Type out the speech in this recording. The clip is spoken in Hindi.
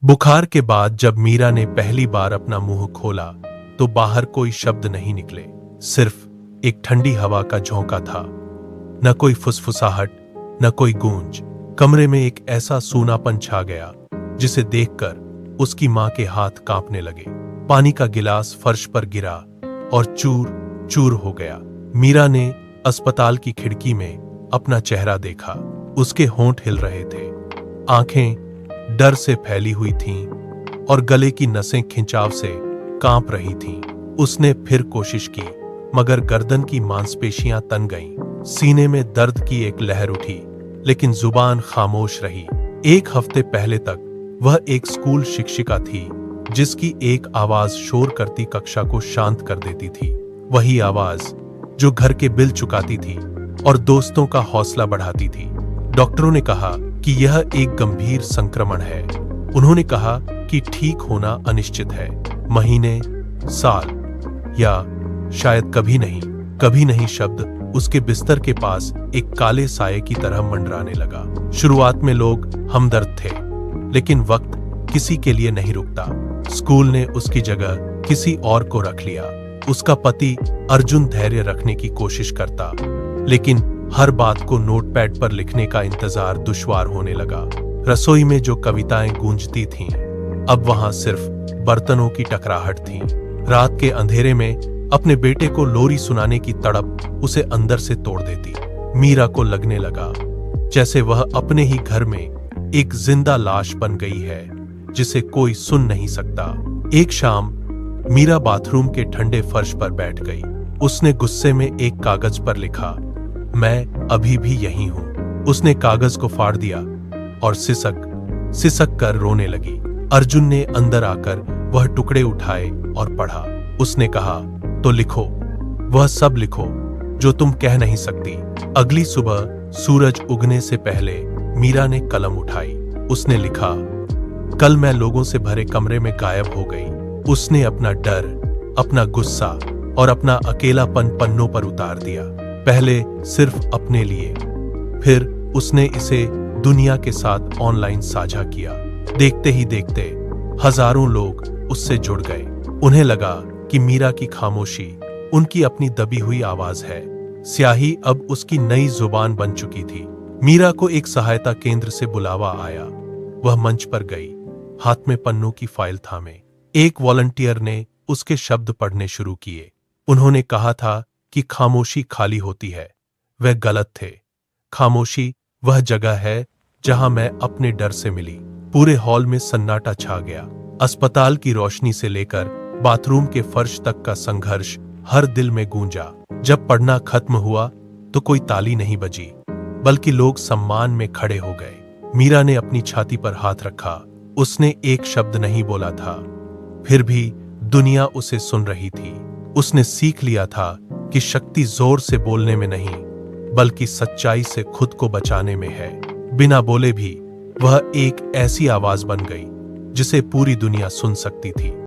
बुखार के बाद जब मीरा ने पहली बार अपना मुंह खोला तो बाहर कोई शब्द नहीं निकले, सिर्फ एक ठंडी हवा का झोंका था। न कोई फुसफुसाहट, न कोई गूंज। कमरे में एक ऐसा सूनापन छा गया जिसे देखकर उसकी मां के हाथ कांपने लगे। पानी का गिलास फर्श पर गिरा और चूर चूर हो गया। मीरा ने अस्पताल की खिड़की में अपना चेहरा देखा। उसके होंठ हिल रहे थे, आंखें डर से फैली हुई थीं और गले की नसें खिंचाव से कांप रही थीं। उसने फिर कोशिश की, मगर गर्दन की मांसपेशियां तन गईं। सीने में दर्द की एक लहर उठी, लेकिन जुबान खामोश रही। एक हफ्ते पहले तक वह एक स्कूल शिक्षिका थी जिसकी एक आवाज शोर करती कक्षा को शांत कर देती थी। वही आवाज जो घर के बिल चुकाती थी और दोस्तों का हौसला बढ़ाती थी। डॉक्टरों ने कहा कि यह एक गंभीर संक्रमण है। उन्होंने कहा कि ठीक होना अनिश्चित है। महीने, साल या शायद कभी नहीं शब्द उसके बिस्तर के पास एक काले साये की तरह मंडराने लगा। शुरुआत में लोग हमदर्द थे, लेकिन वक्त किसी के लिए नहीं रुकता। स्कूल ने उसकी जगह किसी और को रख लिया। उसका पति अर्जुन धैर्य रखने की कोशिश करता, लेकिन हर बात को नोटपैड पर लिखने का इंतजार दुश्वार होने लगा। रसोई में जो कविताएं गूंजती थीं, अब वहां सिर्फ बर्तनों की टकराहट थी। रात के अंधेरे में अपने बेटे को लोरी सुनाने की तड़प उसे अंदर से तोड़ देती। मीरा को लगने लगा जैसे वह अपने ही घर में एक जिंदा लाश बन गई है जिसे कोई सुन नहीं सकता। एक शाम मीरा बाथरूम के ठंडे फर्श पर बैठ गई। उसने गुस्से में एक कागज पर लिखा, मैं अभी भी यही हूं। उसने कागज को फाड़ दिया और सिसक कर रोने लगी। अर्जुन ने अंदर आकर वह टुकड़े उठाए और पढ़ा। उसने कहा, तो लिखो, वह सब लिखो जो तुम कह नहीं सकती। अगली सुबह सूरज उगने से पहले मीरा ने कलम उठाई। उसने लिखा, कल मैं लोगों से भरे कमरे में गायब हो गई। उसने अपना डर, अपना गुस्सा और अपना अकेलापन पन्नों पर उतार दिया। पहले सिर्फ अपने लिए, फिर उसने इसे दुनिया के साथ ऑनलाइन साझा किया। देखते ही देखते हजारों लोग उससे जुड़ गए। उन्हें लगा कि मीरा की खामोशी उनकी अपनी दबी हुई आवाज है। स्याही अब उसकी नई जुबान बन चुकी थी। मीरा को एक सहायता केंद्र से बुलावा आया। वह मंच पर गई, हाथ में पन्नों की फाइल थामे। एक वॉलंटियर ने उसके शब्द पढ़ने शुरू किए। उन्होंने कहा था कि खामोशी खाली होती है। वह गलत थे। खामोशी वह जगह है जहां मैं अपने डर से मिली। पूरे हॉल में सन्नाटा छा गया। अस्पताल की रोशनी से लेकर बाथरूम के फर्श तक का संघर्ष हर दिल में गूंजा। जब पढ़ना खत्म हुआ तो कोई ताली नहीं बजी, बल्कि लोग सम्मान में खड़े हो गए। मीरा ने अपनी छाती पर हाथ रखा। उसने एक शब्द नहीं बोला था, फिर भी दुनिया उसे सुन रही थी। उसने सीख लिया था कि शक्ति जोर से बोलने में नहीं, बल्कि सच्चाई से खुद को बचाने में है। बिना बोले भी वह एक ऐसी आवाज बन गई जिसे पूरी दुनिया सुन सकती थी।